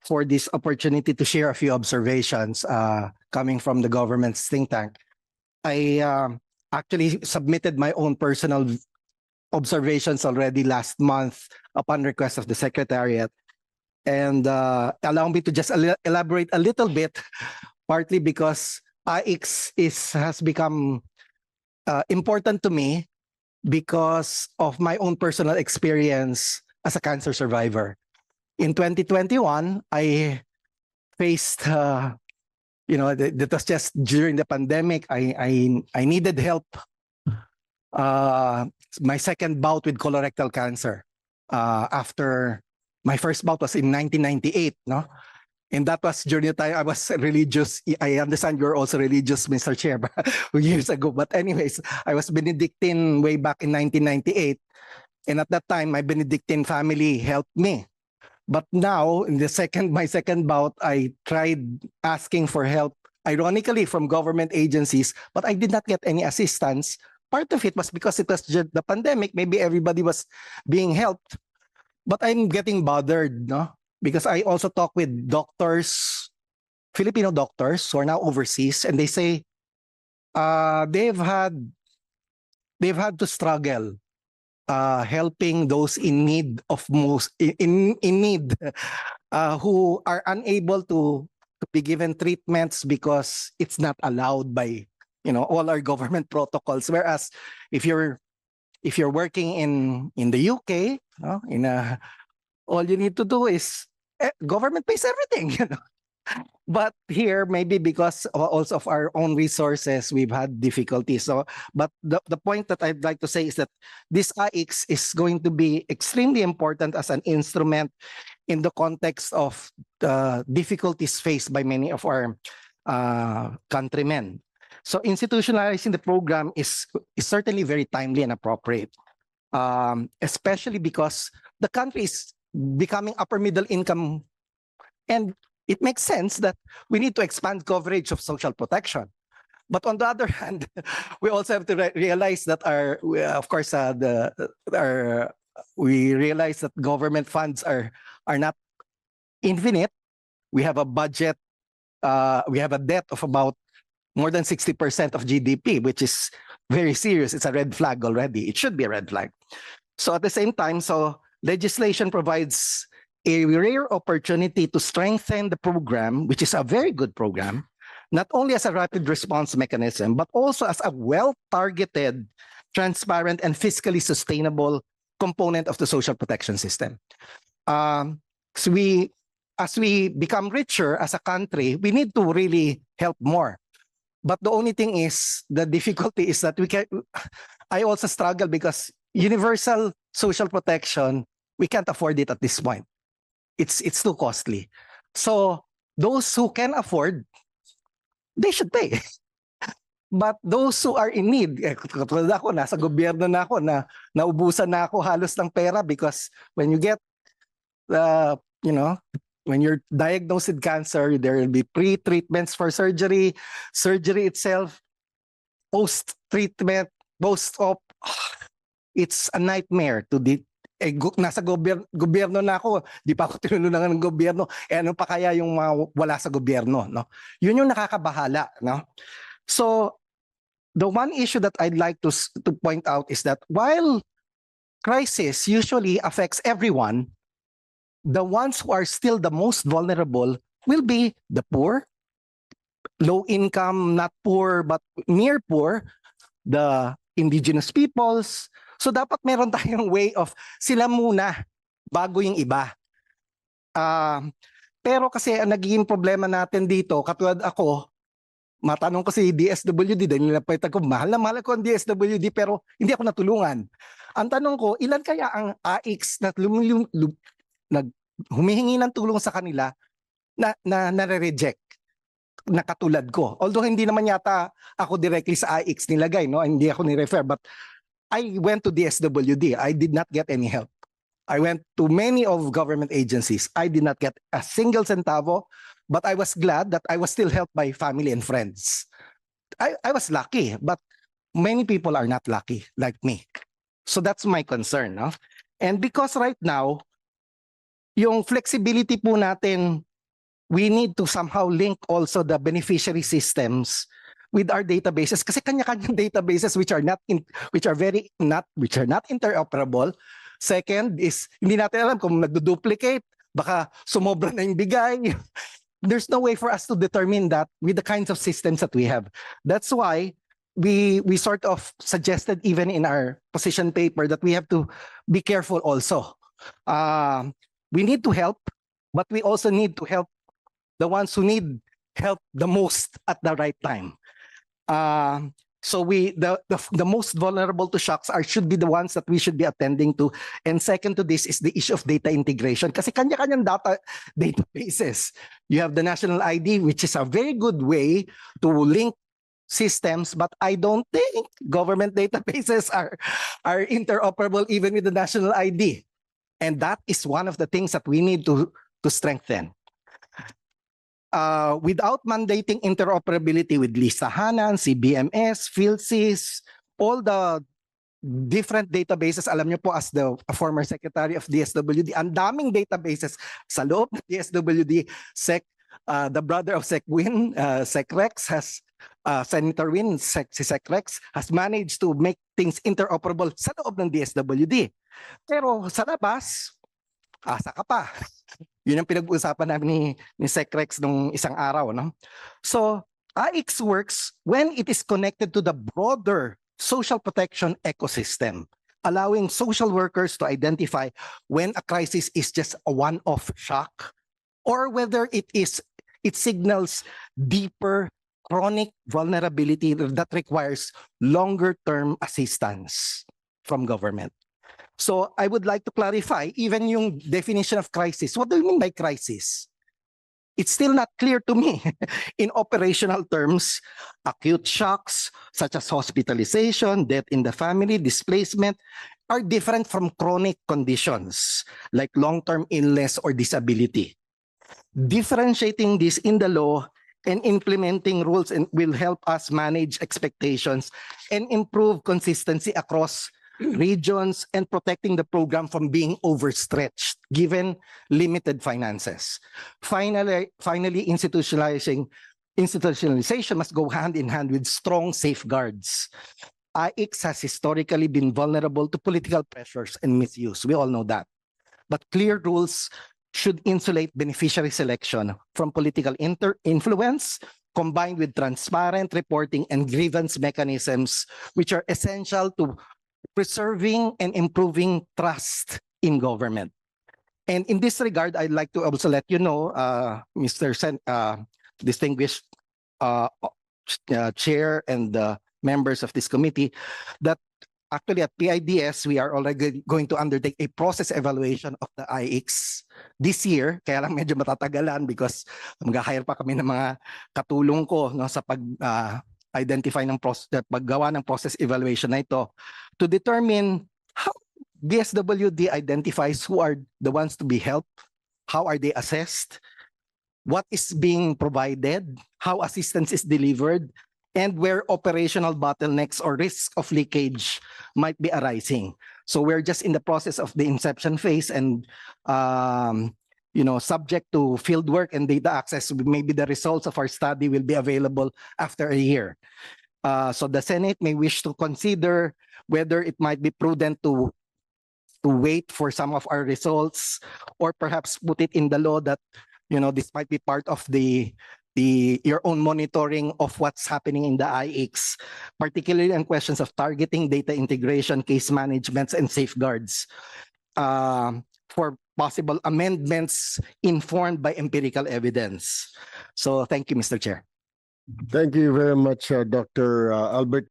for this opportunity to share a few observations coming from the government's think tank. I actually submitted my own personal observations already last month upon request of the Secretariat. And allow me to just elaborate a little bit, partly because AIX has become important to me because of my own personal experience as a cancer survivor. In 2021, I faced, that was just during the pandemic. I needed help. My second bout with colorectal cancer after my first bout was in 1998, no? And that was during the time I was religious. I understand you're also religious, Mr. Chair, years ago. But anyways, I was Benedictine way back in 1998. And at that time, my Benedictine family helped me. But now, in my second bout, I tried asking for help, ironically, from government agencies, but I did not get any assistance. Part of it was because it was the pandemic. Maybe everybody was being helped. But I'm getting bothered, no? Because I also talk with doctors, Filipino doctors who are now overseas, and they say they've had to struggle helping those in need of who are unable to be given treatments because it's not allowed by all our government protocols. Whereas if you're working in the UK, all you need to do is government pays everything, But here, maybe because also of our own resources, we've had difficulties. So, but the point that I'd like to say is that this AIX is going to be extremely important as an instrument in the context of the difficulties faced by many of our countrymen. So institutionalizing the program is certainly very timely and appropriate, especially because the country is becoming upper middle income, and it makes sense that we need to expand coverage of social protection. But on the other hand, we also have to realize that we realize that government funds are not infinite. We have a budget, we have a debt of about more than 60% of GDP, which is very serious. It's a red flag already. It should be a red flag. So at the same time, legislation provides a rare opportunity to strengthen the program, which is a very good program, not only as a rapid response mechanism, but also as a well-targeted, transparent, and fiscally sustainable component of the social protection system. So as we become richer as a country, we need to really help more. But the only thing is, the difficulty is that I also struggle because universal social protection, we can't afford it at this point. It's too costly. So those who can afford, they should pay. But those who are in need, katulad ako, nasa gobyerno na ako, naubusan na ako halos ng pera because when you get, when you're diagnosed with cancer, there will be pre-treatments for surgery, surgery itself, post-treatment, post-op. It's a nightmare to nasa gobyerno na ako, di pa ako tinulungan ng gobyerno, ano pa kaya yung mga wala sa gobyerno, no? Yun yung nakakabahala, no? So, the one issue that I'd like to point out is that while crisis usually affects everyone, the ones who are still the most vulnerable will be the poor, low income, not poor, but near poor, the indigenous peoples. So dapat meron tayong way of sila muna bago yung iba. Pero kasi ang nagiging problema natin dito, katulad ako, matanong ko si DSWD, dahil nilapit ako, mahal na mahal ako ang DSWD, pero hindi ako natulungan. Ang tanong ko, ilan kaya ang AIX na humihingi ng tulong sa kanila na nare-reject na katulad ko? Although hindi naman yata ako directly sa AIX nilagay, no? Hindi ako ni-refer, but I went to DSWD. I did not get any help. I went to many of government agencies. I did not get a single centavo, but I was glad that I was still helped by family and friends. I was lucky, but many people are not lucky like me. So that's my concern, no? And because right now, yung flexibility po natin we need to somehow link also the beneficiary systems with our databases kasi kanya-kanyang databases which are not interoperable. Second is hindi natin alam kung nagdo-duplicate, baka sumobra na yung bigay. There's no way for us to determine that with the kinds of systems that we have. That's why we sort of suggested even in our position paper that we have to be careful also. We need to help, but we also need to help the ones who need help the most at the right time. So the most vulnerable to shocks should be the ones that we should be attending to. And second to this is the issue of data integration. Kasi kanya-kanyang databases. You have the national ID, which is a very good way to link systems, but I don't think government databases are interoperable even with the national ID. And that is one of the things that we need to strengthen. Without mandating interoperability with Listahanan, CBMS, PhilSys, all the different databases, alam niyo po as the former secretary of DSWD, ang daming databases sa loob ng DSWD. The brother of Sec Win, Sec Rex has, Senator Win, si Sec Rex has managed to make things interoperable sa loob ng DSWD. Pero sa labas, asa ka pa. Yun ang pinag-uusapan namin ni Sec Rex nung isang araw, no? So, AIX works when it is connected to the broader social protection ecosystem, allowing social workers to identify when a crisis is just a one-off shock or whether it signals deeper chronic vulnerability that requires longer-term assistance from government. So I would like to clarify even yung definition of crisis. What do you mean by crisis? It's still not clear to me. In operational terms, acute shocks such as hospitalization, death in the family, displacement are different from chronic conditions like long-term illness or disability. Differentiating this in the law and implementing rules will help us manage expectations and improve consistency across regions and protecting the program from being overstretched given limited finances. Finally, institutionalization must go hand in hand with strong safeguards. AIX has historically been vulnerable to political pressures and misuse. We all know that. But clear rules should insulate beneficiary selection from political influence, combined with transparent reporting and grievance mechanisms, which are essential to preserving and improving trust in government. And in this regard, I'd like to also let you know, Mr. Distinguished Chair and members of this committee, that actually at PIDS, we are already going to undertake a process evaluation of the AIX this year. Kaya lang medyo matatagalan because mag-hire pa kami ng mga katulong ko, no, sa identify ng paggawa ng process evaluation na ito to determine how DSWD identifies who are the ones to be helped, how are they assessed, what is being provided, how assistance is delivered, and where operational bottlenecks or risk of leakage might be arising. So we're just in the process of the inception phase and subject to field work and data access, maybe the results of our study will be available after a year. So the Senate may wish to consider whether it might be prudent to wait for some of our results or perhaps put it in the law that, this might be part of your own monitoring of what's happening in the AIX, particularly on questions of targeting, data integration, case managements, and safeguards. For possible amendments informed by empirical evidence. So thank you, Mr. Chair. Thank you very much, Dr. Albert